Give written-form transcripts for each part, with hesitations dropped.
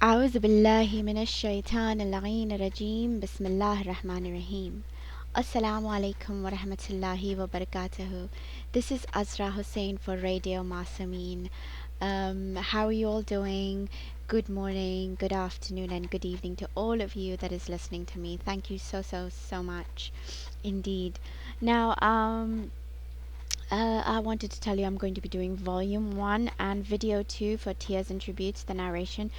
أعوذ بالله من الشيطان اللعين الرجيم بسم الله الرحمن الرحيم Assalamu alaikum wa rahmatullahi wa barakatuhu. This is Azra Hussein for Radio Masumeen. How are you all doing? Good morning, good afternoon, and good evening to all of you that is listening to me. Thank you so much indeed. Now, I wanted to tell you I'm going to be doing volume 1 and video 2 for Tears and Tributes, the narration,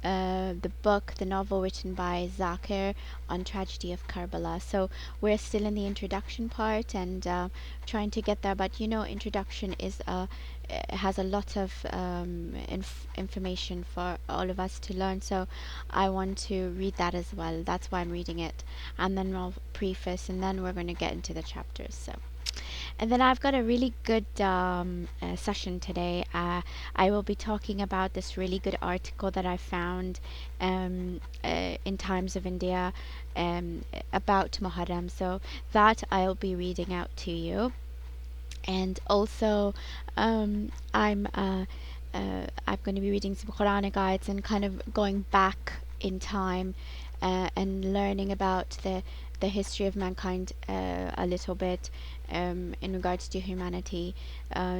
the book, the novel written by Zakir on tragedy of Karbala. So we're still in the introduction part and trying to get there, but introduction is has a lot of information for all of us to learn. So I want to read that as well. That's why I'm reading it, and then I'll preface, and then we're going to get into the chapters. So. And then I've got a really good session today. I will be talking about this really good article that I found in Times of India about Muharram. So that I'll be reading out to you. And also, I'm going to be reading some Quranic guides and kind of going back in time and learning about the history of mankind a little bit in regards to humanity,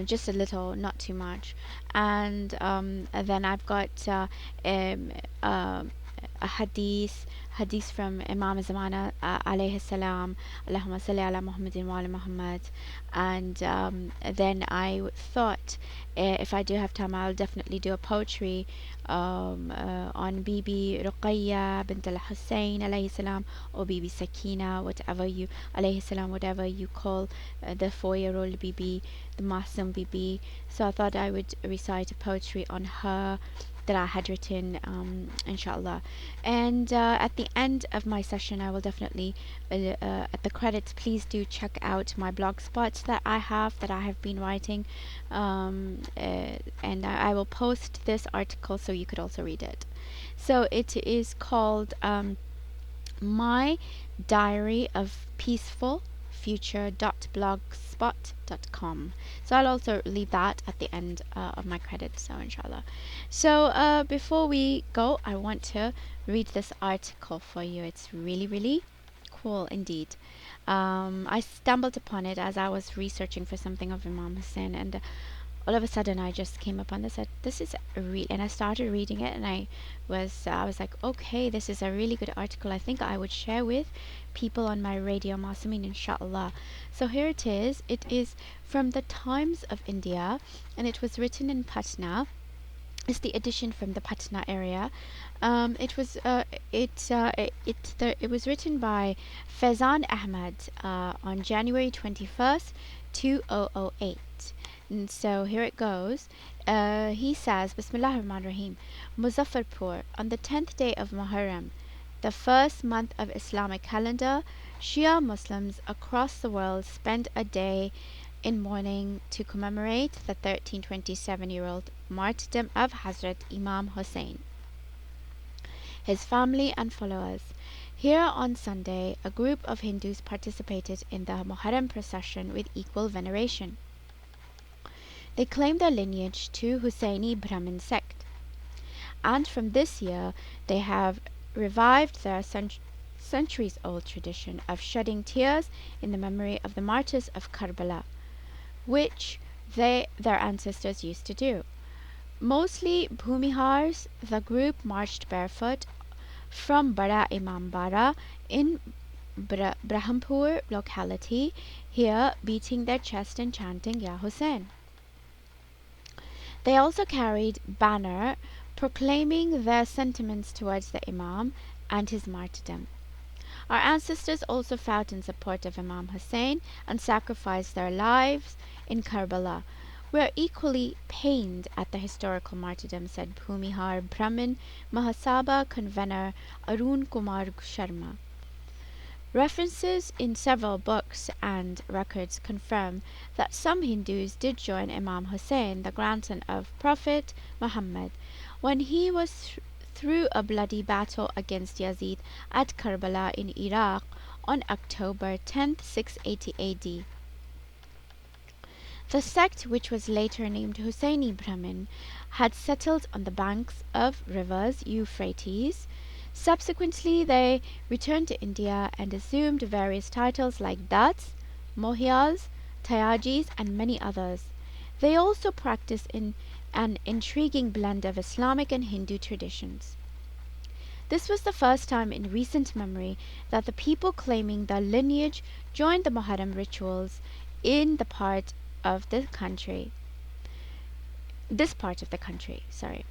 just a little, not too much. And then I've got a hadith from Imam Zamana alayhi salam, Allahumma salli ala Muhammadin wa ala Muhammad. And then I thought if I do have time, I'll definitely do a poetry on Bibi Ruqayya bint al-Hussain alayhi salam, or Bibi Sakina, whatever you alayhi salam, whatever you call the 4-year-old Bibi, the Masum Bibi. So I thought I would recite a poetry on her that I had written, inshallah. And at the end of my session, I will definitely, at the credits, please do check out my blog spots that I have been writing, and I will post this article so you could also read it. So it is called My Diary of Peaceful future.blogspot.com. So I'll also leave that at the end of my credits, so inshallah. So before we go, I want to read this article for you. It's really cool indeed. I stumbled upon it as I was researching for something of Imam Hussain, and all of a sudden I just came upon this. This is and I started reading it, and I was like, okay, this is a really good article. I think I would share with people on my Radio Masumeen, inshallah. So here it is. It is from the Times of India, and it was written in Patna. It's the edition from the Patna area. It was written by Faizan Ahmad on January 21st, 2008. And so here it goes. He says, Bismillah ar-Rahman ar-Rahim, Muzaffarpur, on the 10th day of Muharram, the first month of Islamic calendar, Shia Muslims across the world spend a day in mourning to commemorate the 1327-year-old martyrdom of Hazrat Imam Hussain, his family and followers. Here on Sunday, a group of Hindus participated in the Muharram procession with equal veneration. They claim their lineage to Hussaini Brahmin sect, and from this year they have revived their centuries-old tradition of shedding tears in the memory of the martyrs of Karbala, which their ancestors used to do. Mostly Bhumihars, the group marched barefoot from Bada Imam Bara in Brahmpur locality, here beating their chest and chanting Ya Hussain. They also carried banner proclaiming their sentiments towards the Imam and his martyrdom. Our ancestors also fought in support of Imam Hussain and sacrificed their lives in Karbala. We are equally pained at the historical martyrdom, said Bhumihar Brahmin Mahasabha convener Arun Kumar Sharma. References in several books and records confirm that some Hindus did join Imam Hussain, the grandson of Prophet Muhammad, when he was through a bloody battle against Yazid at Karbala in Iraq on October 10, 680 AD. The sect, which was later named Hussaini Brahmin, had settled on the banks of rivers Euphrates. Subsequently, they returned to India and assumed various titles like Dats, Mohias, Tayajis, and many others. They also practiced in an intriguing blend of Islamic and Hindu traditions. This was the first time in recent memory that the people claiming the lineage joined the Muharram rituals in this part of the country, sorry.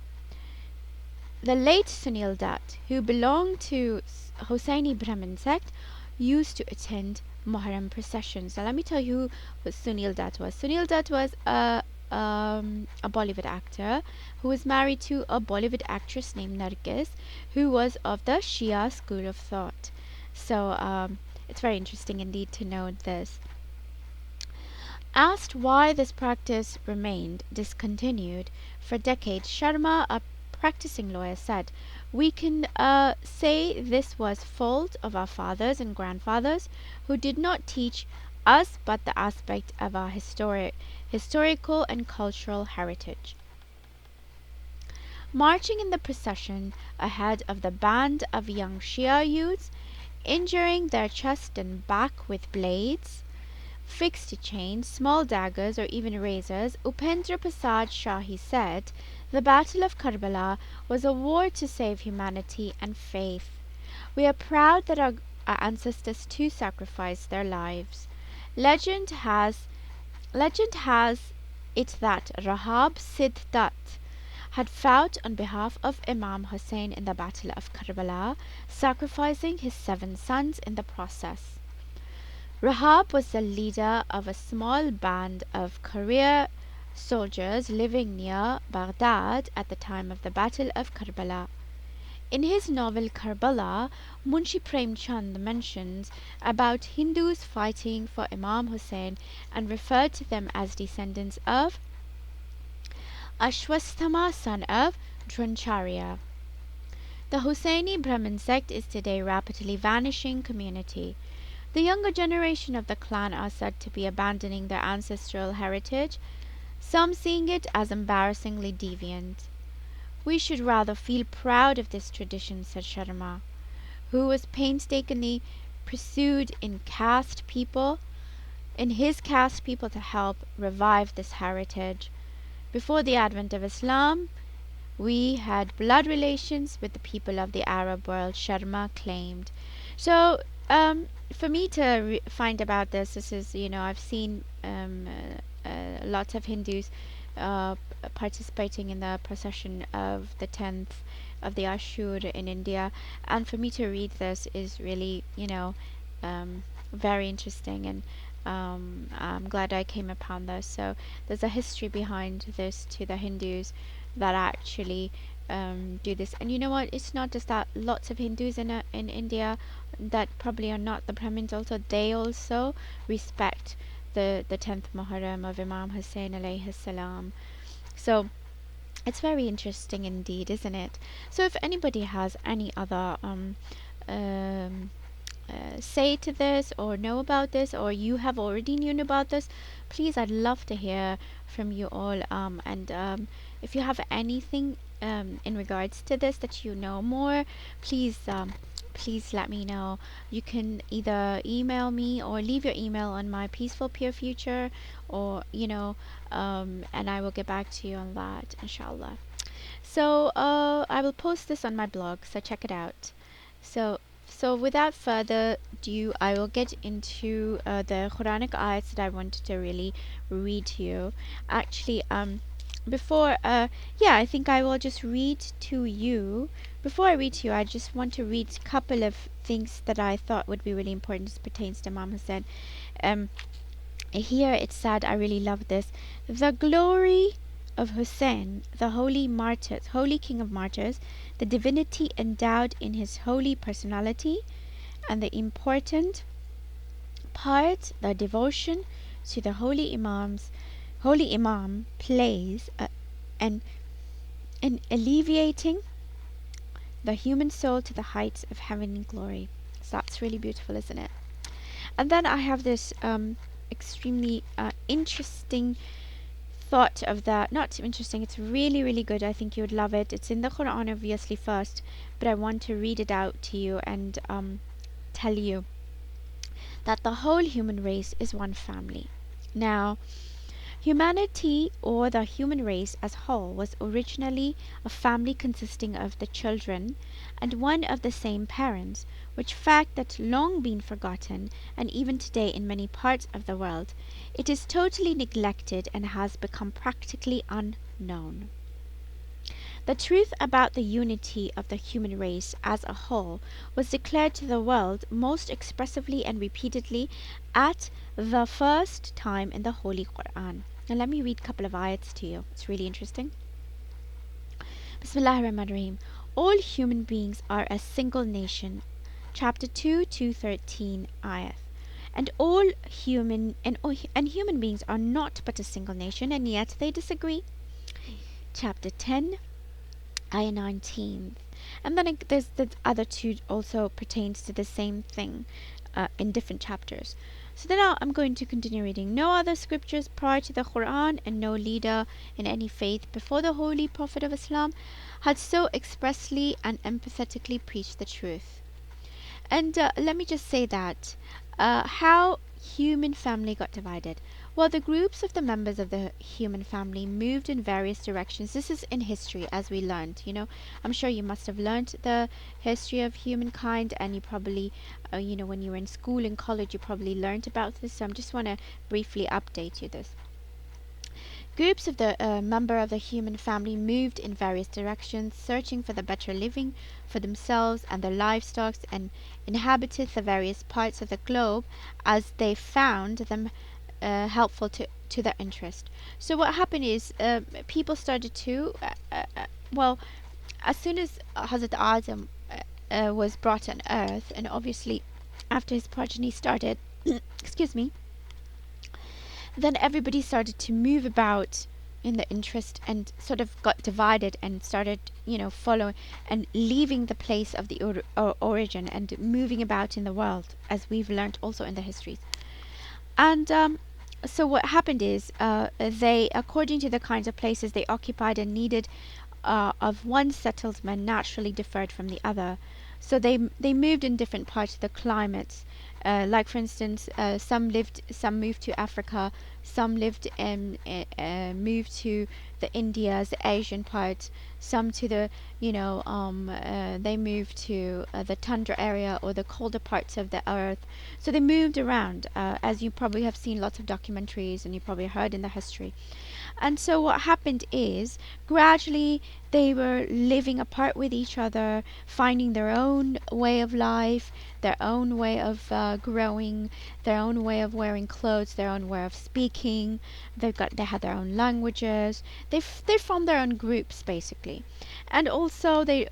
The late Sunil Dutt, who belonged to Hosseini Brahmin sect, used to attend Muharram processions. Now let me tell you who Sunil Dutt was. Sunil Dutt was a Bollywood actor who was married to a Bollywood actress named Nargis, who was of the Shia school of thought. So it's very interesting indeed to know this. Asked why this practice remained discontinued for decades, Sharma, a practicing lawyer, said, "We can say this was fault of our fathers and grandfathers who did not teach us but the aspect of our historical and cultural heritage." Marching in the procession ahead of the band of young Shia youths, injuring their chest and back with blades fixed to chains, small daggers, or even razors, Upendra Prasad Shahi said, "The Battle of Karbala was a war to save humanity and faith. We are proud that our ancestors too sacrificed their lives. Legend has it that Rahab Siddhat had fought on behalf of Imam Hussain in the Battle of Karbala, sacrificing his 7 sons in the process. Rahab was the leader of a small band of career soldiers living near Baghdad at the time of the Battle of Karbala. In his novel Karbala, Munshi Prem Chand mentions about Hindus fighting for Imam Hussain and referred to them as descendants of Ashwasthama, son of Dronacharya. The Hussaini Brahmin sect is today a rapidly vanishing community. The younger generation of the clan are said to be abandoning their ancestral heritage, some seeing it as embarrassingly deviant. We should rather feel proud of this tradition, said Sharma, who was painstakingly pursued in his caste people to help revive this heritage. Before the advent of Islam, we had blood relations with the people of the Arab world, Sharma claimed. So, for me to find about this is, I've seen lots of Hindus participating in the procession of the 10th of the Ashur in India, and for me to read this is really, very interesting, and I'm glad I came upon this. So there's a history behind this to the Hindus that actually do this. And you know what? It's not just that lots of Hindus in India that probably are not the Brahmins, also they also respect the 10th Muharram of Imam Hussain alayhi salam. So it's very interesting indeed, isn't it? So if anybody has any other say to this or know about this, or you have already known about this, please, I'd love to hear from you all. And if you have anything in regards to this that you know more, please let me know. You can either email me or leave your email on my Peaceful Pure Future, or and I will get back to you on that, inshallah. So I will post this on my blog, so check it out. So without further ado, I will get into the Quranic ayats that I wanted to really read to you. Actually, I think I will just read to you. Before I read to you, I just want to read a couple of things that I thought would be really important as pertains to Imam Hussain. Here it said, I really love this. The glory of Hussain, the holy king of martyrs, the divinity endowed in his holy personality, and the important part, the devotion to the holy imam plays in alleviating the human soul to the heights of heavenly glory. So that's really beautiful, isn't it? And then I have this extremely interesting thought of that. Not interesting, it's really, really good. I think you would love it. It's in the Quran, obviously, first, but I want to read it out to you and tell you that the whole human race is one family. Now, humanity, or the human race as whole, was originally a family consisting of the children and one of the same parents, which fact that long been forgotten, and even today in many parts of the world it is totally neglected and has become practically unknown. The truth about the unity of the human race as a whole was declared to the world most expressively and repeatedly at the first time in the Holy Quran. Now let me read a couple of ayats to you. It's really interesting. Bismillahir Rahmanir Rahim. All human beings are a single nation. Chapter 2, 213 ayat. And human beings are not but a single nation, and yet they disagree. Chapter 10, ayah 19. And then there's the other two also pertains to the same thing in different chapters. So then now I'm going to continue reading. No other scriptures prior to the Quran and no leader in any faith before the Holy Prophet of Islam had so expressly and empathetically preached the truth. And let me just say that how human family got divided. Well, the groups of the members of the human family moved in various directions. This is in history, as we learned. I'm sure you must have learned the history of humankind, and you probably, when you were in school and college, you probably learned about this. So I just want to briefly update you this. Groups of the member of the human family moved in various directions, searching for the better living for themselves and their livestock, and inhabited the various parts of the globe as they found them helpful to their interest. So what happened is people started to, well, as soon as Hazrat Adam was brought on earth, and obviously after his progeny started, excuse me, then everybody started to move about in the interest and sort of got divided and started, following and leaving the place of the origin and moving about in the world, as we've learned also in the histories. And so what happened is they, according to the kinds of places they occupied and needed of one settlement, naturally differed from the other. So they moved in different parts of the climates. Like for instance, some moved to Africa, some moved to the Indias, the Asian part, some to the they moved to the tundra area or the colder parts of the earth. So they moved around, as you probably have seen lots of documentaries and you probably heard in the history. And so what happened is gradually they were living apart with each other, finding their own way of life, their own way of growing, their own way of wearing clothes, their own way of speaking. They had their own languages. They formed their own groups basically, and also they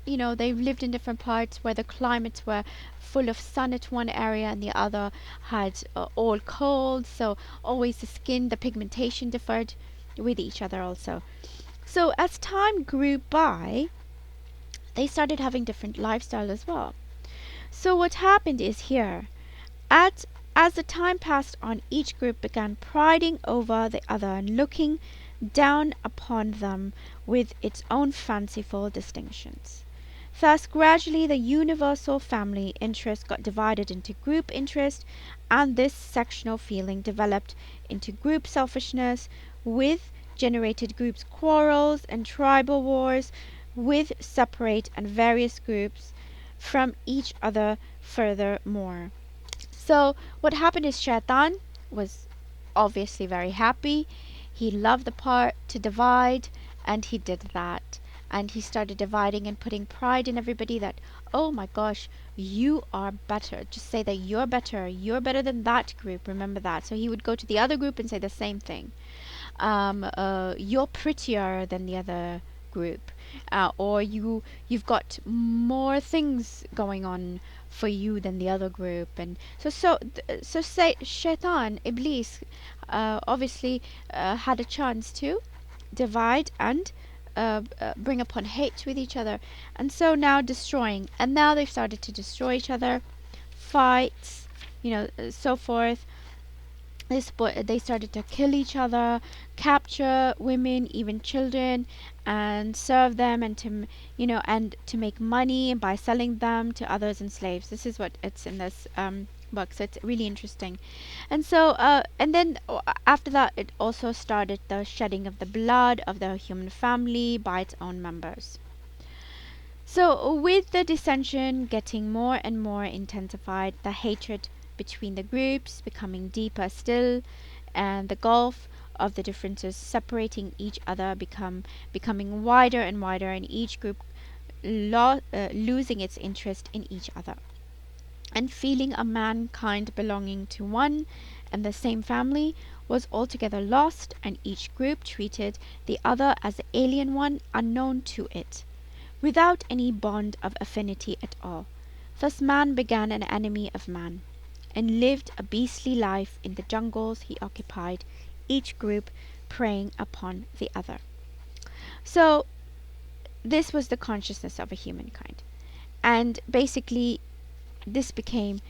lived in different parts where the climates were full of sun at one area and the other had all cold. So always the pigmentation differed with each other also. So as time grew by, they started having different lifestyle as well. So what happened is here, as the time passed on, each group began priding over the other and looking down upon them with its own fanciful distinctions. Thus, gradually, the universal family interest got divided into group interest, and this sectional feeling developed into group selfishness, with generated groups quarrels and tribal wars, with separate and various groups from each other furthermore. So what happened is Shaitan was obviously very happy. He loved the part to divide, and he did that. And he started dividing and putting pride in everybody that, oh my gosh, you are better. Just say that you're better. You're better than that group. Remember that. So he would go to the other group and say the same thing. You're prettier than the other group. Or you've got more things going on for you than the other group. And so say Shaitan, Iblis, obviously had a chance to divide and bring upon hate with each other, and so now destroying, and now they've started to destroy each other, fights, so forth. they started to kill each other, capture women, even children, and serve them, and and to make money by selling them to others and slaves. This is what it's in this book. So it's really interesting. And so, and then after that, it also started the shedding of the blood of the human family by its own members. So, with the dissension getting more and more intensified, the hatred between the groups becoming deeper still, and the gulf of the differences separating each other becoming wider and wider, and each group losing its interest in each other, and feeling a mankind belonging to one and the same family was altogether lost, and each group treated the other as the alien one, unknown to it, without any bond of affinity at all. Thus man began an enemy of man, and lived a beastly life in the jungles he occupied, each group preying upon the other. So this was the consciousness of a humankind. And basically this became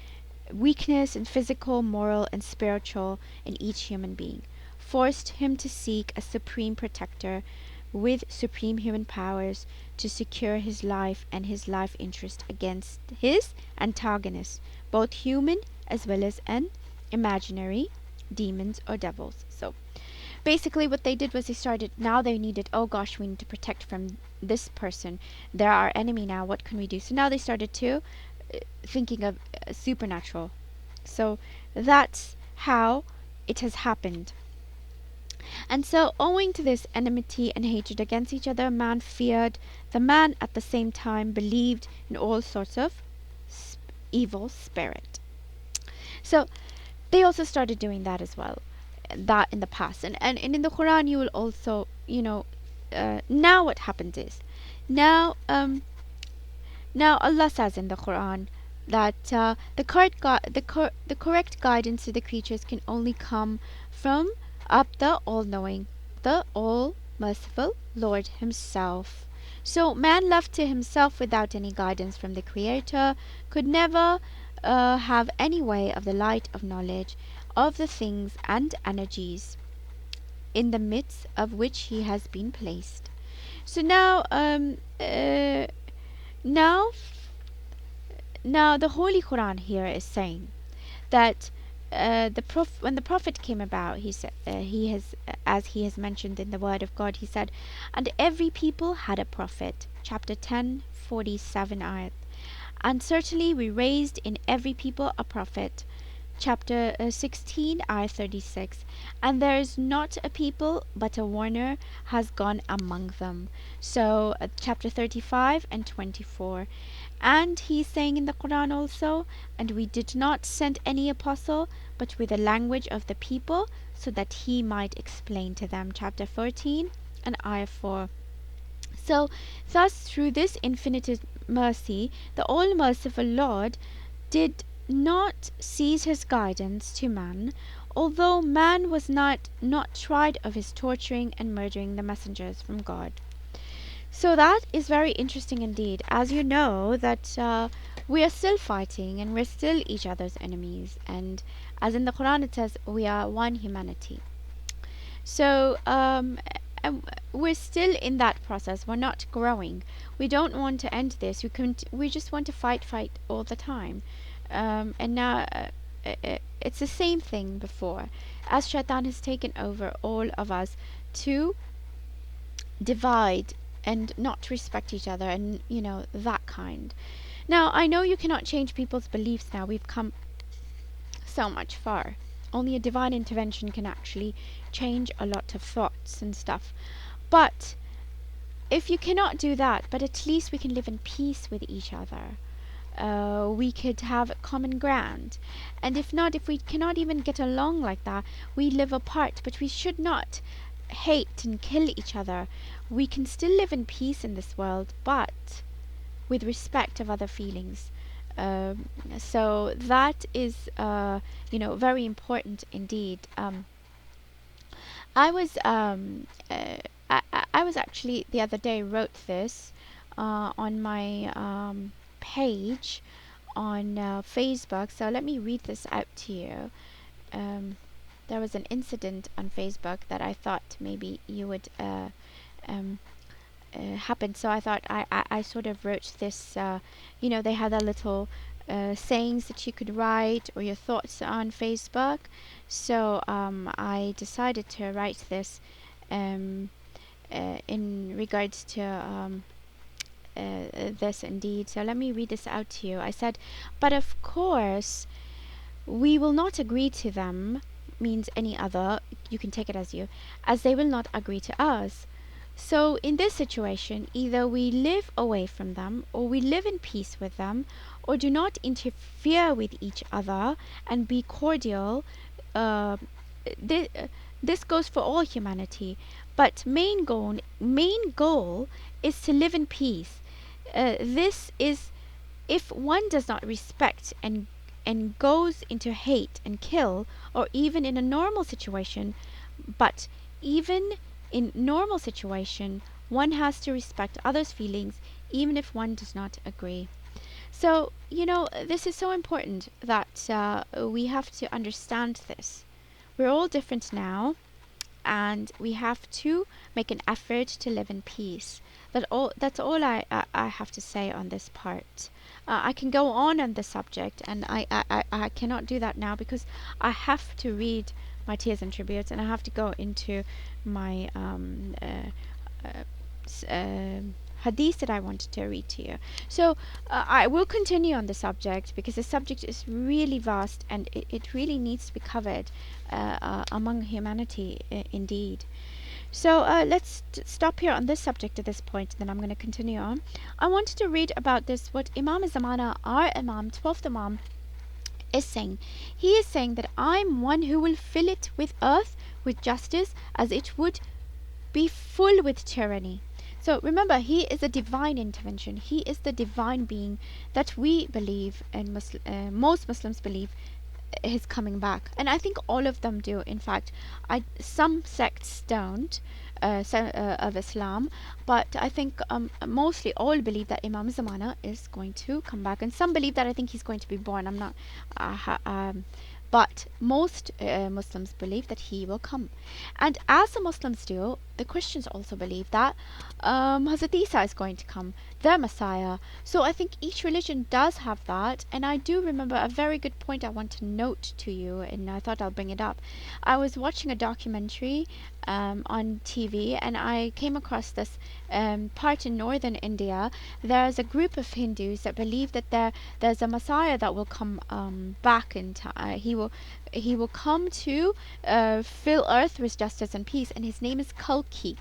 weakness in physical, moral, and spiritual in each human being, forced him to seek a supreme protector with supreme human powers to secure his life and his life interest against his antagonists, both human as well as an imaginary demons or devils. So basically what they did was they needed, oh gosh, we need to protect from this person. They're our enemy now. What can we do? So now they started to thinking of supernatural. So that's how it has happened. And so, owing to this enmity and hatred against each other, man feared the man, at the same time believed in all sorts of evil spirit. So they also started doing that as well, that in the past. And in the Quran you will also, now what happens is, now now Allah says in the Quran that the correct guidance to the creatures can only come from up the all-knowing, the all-merciful Lord Himself. So man left to himself without any guidance from the Creator could never have any way of the light of knowledge of the things and energies in the midst of which he has been placed. So now now the Holy Quran here is saying that when the Prophet came about, he said, as he has mentioned in the Word of God, he said, and every people had a prophet. Chapter 10, 47 ayat. And certainly we raised in every people a prophet. Chapter 16, ayah 36. And there is not a people but a warner has gone among them. So chapter 35 and 24. And he's saying in the Quran also, and we did not send any apostle but with the language of the people, so that he might explain to them. Chapter 14 and ayah 4. So thus through this infinite mercy, the all merciful Lord did not cease his guidance to man, although man was not tried of his torturing and murdering the messengers from God. So that is very interesting indeed. As you know, that we are still fighting and we're still each other's enemies. And as in the Quran it says, we are one humanity. So and we're still in that process. We're not growing. We don't want to end this. We just want to fight all the time. And now it's the same thing before. As Shaitan has taken over all of us to divide and not respect each other, and that kind. Now I know you cannot change people's beliefs now. We've come so much far. Only a divine intervention can actually change a lot of thoughts and stuff. But if you cannot do that, but at least we can live in peace with each other. We could have common ground. And if not, if we cannot even get along like that, we live apart. But we should not hate and kill each other. We can still live in peace in this world, but with respect of other feelings. So that is very important indeed. I was I was actually the other day wrote this on my page on Facebook. So let me read this out to you. there was an incident on Facebook that I thought maybe you would um, happen. So I thought I sort of wrote this. They had a little sayings that you could write or your thoughts on Facebook. So I decided to write this um, in regards to this indeed. So let me read this out to you. I said, but of course, we will not agree to them, means any other, you can take it as they will not agree to us. So in this situation, either we live away from them, or we live in peace with them, or do not interfere with each other and be cordial. Uh, thi- uh, this goes for all humanity, but main goal is to live in peace. This is if one does not respect and goes into hate and kill, or even in a normal situation, but even in normal situation, one has to respect others' feelings, even if one does not agree. So, this is so important that we have to understand this. We're all different now, and we have to make an effort to live in peace. That's all I have to say on this part. I can go on the subject, and I cannot do that now because I have to read my tears and tributes, and I have to go into my uh, hadith that I wanted to read to you. So I will continue on the subject because the subject is really vast, and it really needs to be covered among humanity indeed. So let's stop here on this subject at this point, then I'm going to continue on. I wanted to read about this, what Imam Zamana, our Imam, 12th Imam, is saying. He is saying that I'm one who will fill it with earth, with justice, as it would be full with tyranny. So remember, he is a divine intervention. He is the divine being that we believe, and most Muslims believe is coming back, and I think all of them do. In fact, some sects don't of Islam, but I think mostly all believe that Imam Zamana is going to come back, and some believe that I think he's going to be born. I'm not, but most Muslims believe that he will come, and as the Muslims do, the Christians also believe that Hazrat Isa is going to come, their Messiah. So I think each religion does have that, and I do remember a very good point I want to note to you, and I thought I'll bring it up. I was watching a documentary on TV, and I came across this part in northern India. There's a group of Hindus that believe that there's a Messiah that will come back in time. He will come to fill earth with justice and peace, and his name is Kalki.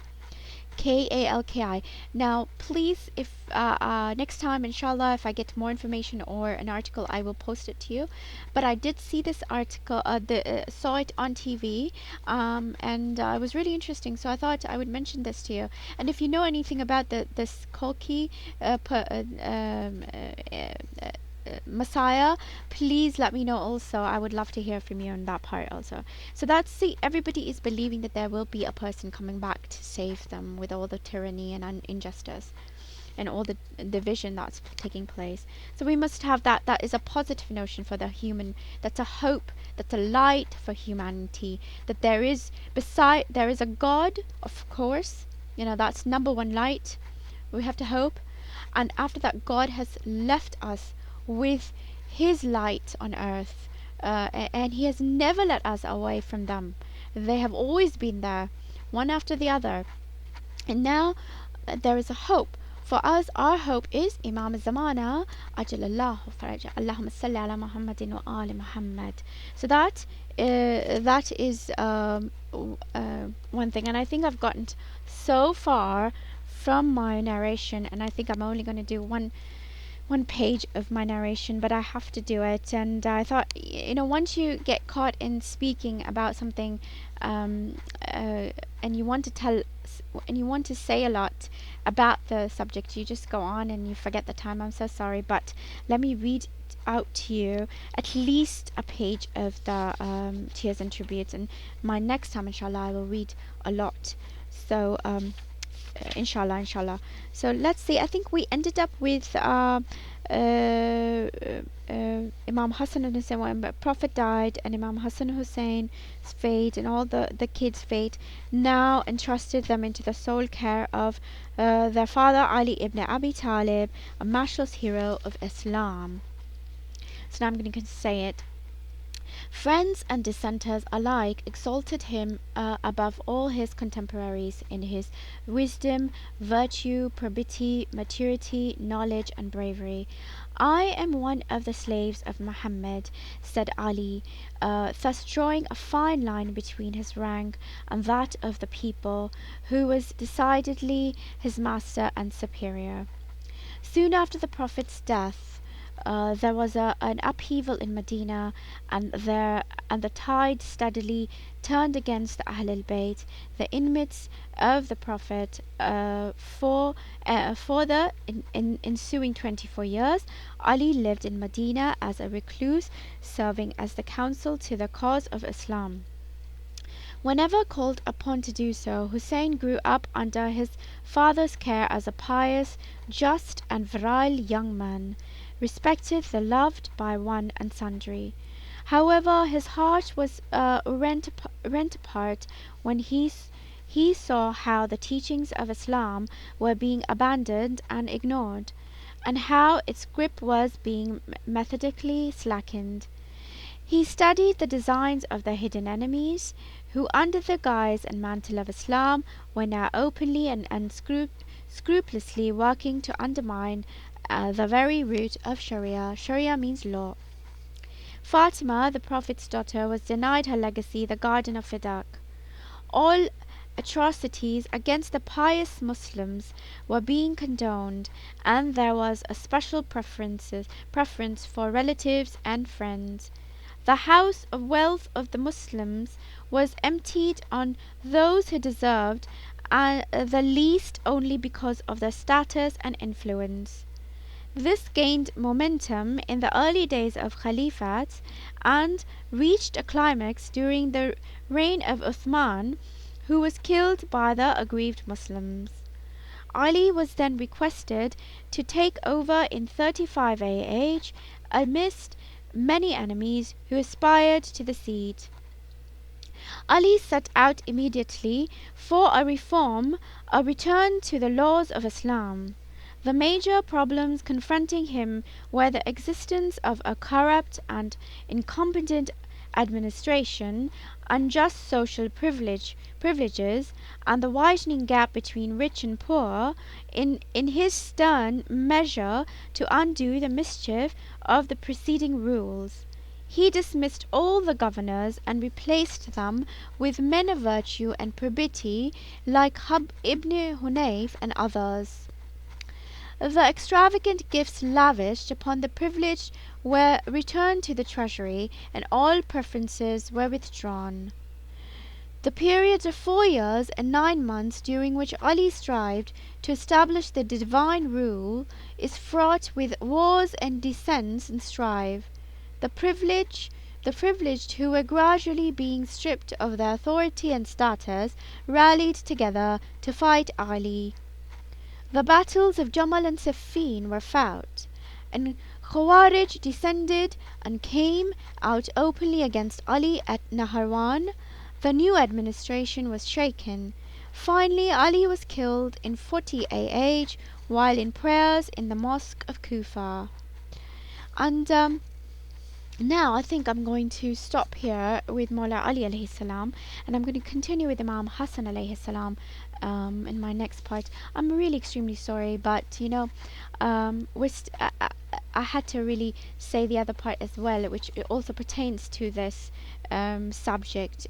Kalki. Now, please, if next time, inshallah, if I get more information or an article, I will post it to you. But I did see this article, saw it on TV, and it was really interesting. So I thought I would mention this to you. And if you know anything about this Kalki Messiah, please let me know also. I would love to hear from you on that part also. So everybody is believing that there will be a person coming back to save them with all the tyranny and injustice and all the division that's taking place. So we must have that. That is a positive notion for the human. That's a hope. That's a light for humanity. That there is a God, of course. That's number one light. We have to hope. And after that, God has left us with his light on earth, and he has never let us away from them. They have always been there, one after the other. And now there is a hope for us. Our hope is Imam Zamana, Ajalallahu Faraja, Allahumma salli ala Muhammadin wa ali Muhammad. So that is one thing, and I think I've gotten so far from my narration, and I think I'm only going to do one page of my narration, but I have to do it. And I thought, once you get caught in speaking about something, and you want to say a lot about the subject, you just go on and you forget the time. I'm so sorry, but let me read out to you at least a page of the tears and tributes, and my next time, inshallah, I will read a lot. So inshallah, inshallah. So let's see. I think we ended up with Imam Hassan and Hussein when the Prophet died, and Imam Hassan and Hussein's fate and all the kids' fate now entrusted them into the sole care of their father Ali ibn Abi Talib, a matchless hero of Islam. So now I'm going to say it. Friends and dissenters alike exalted him above all his contemporaries in his wisdom, virtue, probity, maturity, knowledge, and bravery. I am one of the slaves of Muhammad, said Ali, thus drawing a fine line between his rank and that of the people, who was decidedly his master and superior. Soon after the Prophet's death, there was an upheaval in Medina, and the tide steadily turned against the Ahlul Bayt, the inmates of the Prophet. For the ensuing 24 years, Ali lived in Medina as a recluse, serving as the counsel to the cause of Islam. Whenever called upon to do so, Hussein grew up under his father's care as a pious, just, and virile young man, respected and loved by one and sundry. However, his heart was rent apart when he saw how the teachings of Islam were being abandoned and ignored, and how its grip was being methodically slackened. He studied the designs of the hidden enemies, who under the guise and mantle of Islam were now openly and unscrupulously working to undermine the very root of Sharia. Sharia means law. Fatima, the Prophet's daughter, was denied her legacy, the garden of Fidak. All atrocities against the pious Muslims were being condoned, and there was a special preference for relatives and friends. The house of wealth of the Muslims was emptied on those who deserved the least only because of their status and influence. This gained momentum in the early days of Caliphate and reached a climax during the reign of Uthman, who was killed by the aggrieved Muslims. Ali was then requested to take over in 35 AH amidst many enemies who aspired to the seat. Ali set out immediately for a reform, a return to the laws of Islam. The major problems confronting him were the existence of a corrupt and incompetent administration, unjust social privileges, and the widening gap between rich and poor. In his stern measure to undo the mischief of the preceding rules, he dismissed all the governors and replaced them with men of virtue and probity like Hub ibn Hunayf and others. The extravagant gifts lavished upon the privileged were returned to the treasury, and all preferences were withdrawn. The period of 4 years and 9 months during which Ali strived to establish the divine rule is fraught with wars and descents and strife. The privileged who were gradually being stripped of their authority and status rallied together to fight Ali. The battles of Jamal and Siffin were fought, and Khawarij descended and came out openly against Ali at Naharawan. The new administration was shaken. Finally, Ali was killed in 40 AH while in prayers in the mosque of Kufa. And now I think I'm going to stop here with Mawla Ali alayhi salam, and I'm going to continue with Imam Hassan alayhi salam in my next part. I'm really extremely sorry, but I had to really say the other part as well, which also pertains to this subject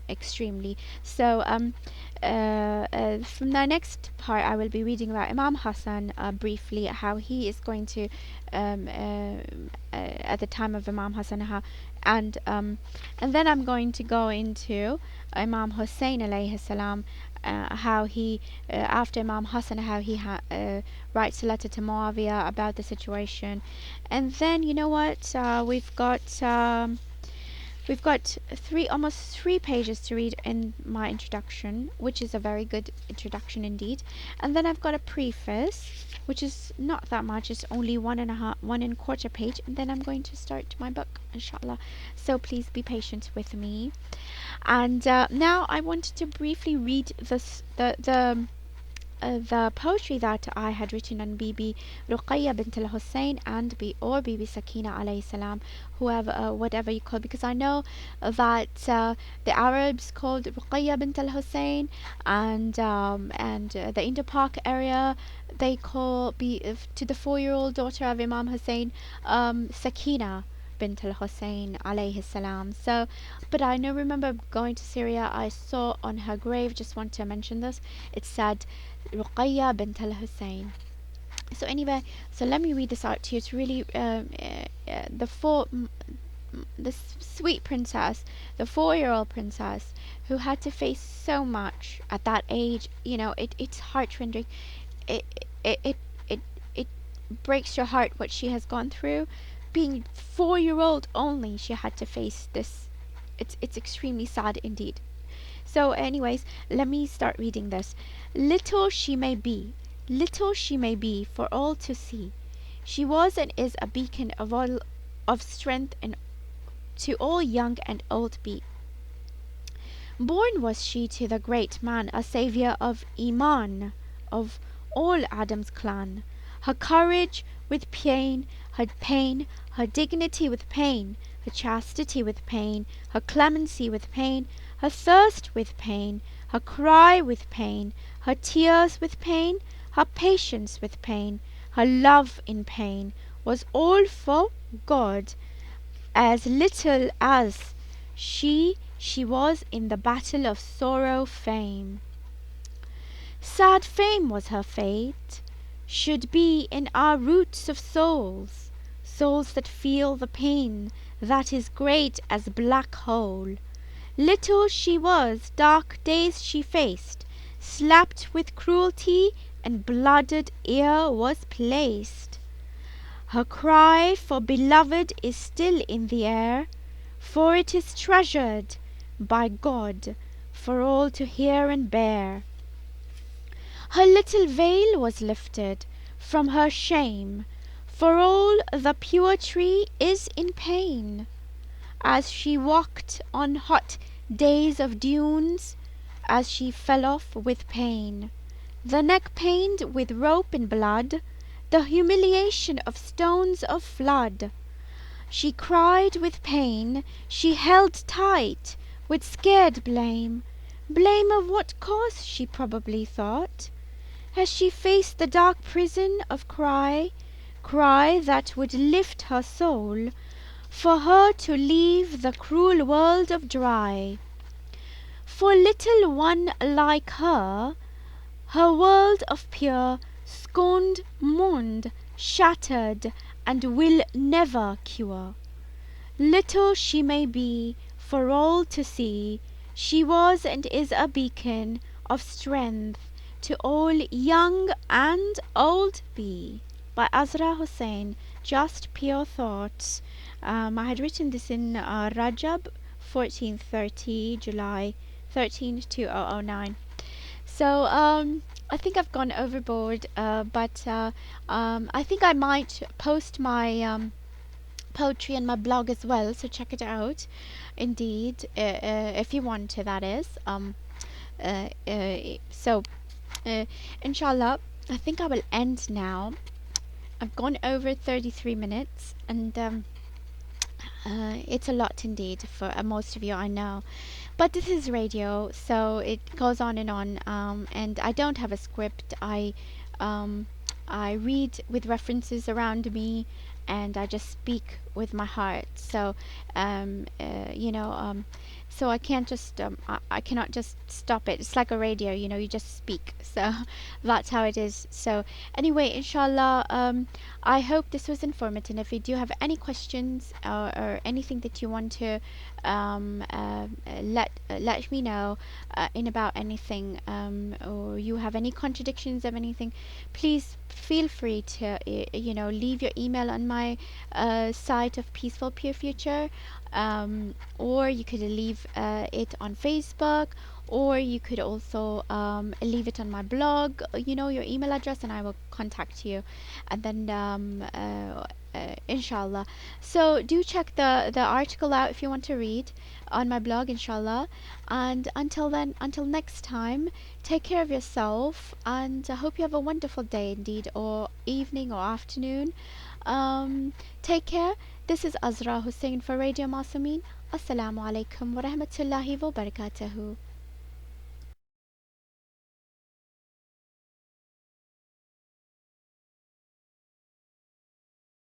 extremely. So from the next part, I will be reading about Imam Hassan briefly, how he is going to at the time of Imam Hassan, and then I'm going to go into Imam Hussain alayhi salam, how he after Imam Hassan, how he writes a letter to Muawiyah about the situation. And then you know what, we've got We've got almost 3 pages to read in my introduction, which is a very good introduction indeed. And then I've got a preface, which is not that much. It's only 1.25 page, and then I'm going to start my book, inshallah. So please be patient with me. And now I wanted to briefly read the poetry that I had written on Bibi Ruqayya bint al-Hussein and Bibi Sakina alayhi salam, whoever, whatever you call, because I know that the Arabs called Ruqayya bint al-Hussein, and the Indo-Pak area they call to the 4-year-old daughter of Imam Hussain, Sakina bint al-Hussein alayhi salam. So, but I know, remember going to Syria, I saw on her grave, just want to mention this, it said Ruqayya bint al-Hussein. So anyway, so let me read this out to you. It's really the sweet princess, the 4-year-old princess who had to face so much at that age. You know, it's heart-rending. It, it, it, it, it breaks your heart what she has gone through. Being 4-year-old only, she had to face this. It's extremely sad indeed. So anyways, let me start reading this. Little she may be for all to see. She was and is a beacon of strength and to all young and old be. Born was she to the great man, a saviour of Iman, of all Adam's clan. Her courage with pain, her dignity with pain, her chastity with pain, her clemency with pain, her thirst with pain, her cry with pain, her tears with pain, her patience with pain, her love in pain, was all for God, as little as she was in the battle of sorrow fame. Sad fame was her fate, should be in our roots of souls, souls that feel the pain that is great as black hole. Little she was, dark days she faced, slapped with cruelty and blooded ear was placed. Her cry for beloved is still in the air, for it is treasured by God for all to hear and bear. Her little veil was lifted from her shame, for all the pure tree is in pain. As she walked on hot days of dunes, as she fell off with pain, the neck pained with rope and blood, the humiliation of stones of flood. She cried with pain, she held tight, with scared blame. Blame of what cause, she probably thought, as she faced the dark prison of cry that would lift her soul, for her to leave the cruel world of dry. For little one like her world of pure, scorned, mourned, shattered, and will never cure. Little she may be, for all to see, she was and is a beacon of strength to all young and old be. By Azra Hussain, just pure thoughts. I had written this in Rajab 1430, July 13th, 2009. So I think I've gone overboard, but I think I might post my poetry on my blog as well, so check it out. Indeed, if you want to, that is. So, inshallah, I think I will end now. I've gone over 33 minutes, and it's a lot indeed for most of you, I know. But this is radio, so it goes on, and I don't have a script. I read with references around me, and I just speak with my heart. So, so I can't just I cannot just stop it. It's like a radio, you just speak. So that's how it is. So anyway, inshallah, I hope this was informative. If you do have any questions or anything that you want to let me know in about anything, or you have any contradictions of anything, please feel free to leave your email on my site of Peaceful Pure Future, or you could leave it on Facebook, or you could also leave it on my blog, your email address, and I will contact you. And then inshallah. So do check the article out if you want to read on my blog, inshallah. And until then, until next time, take care of yourself, and I hope you have a wonderful day indeed, or evening or afternoon. Take care. This is Azra Hussain for Radio Masumeen. Assalamu alaikum wa rahmatullahi wa barakatuhu.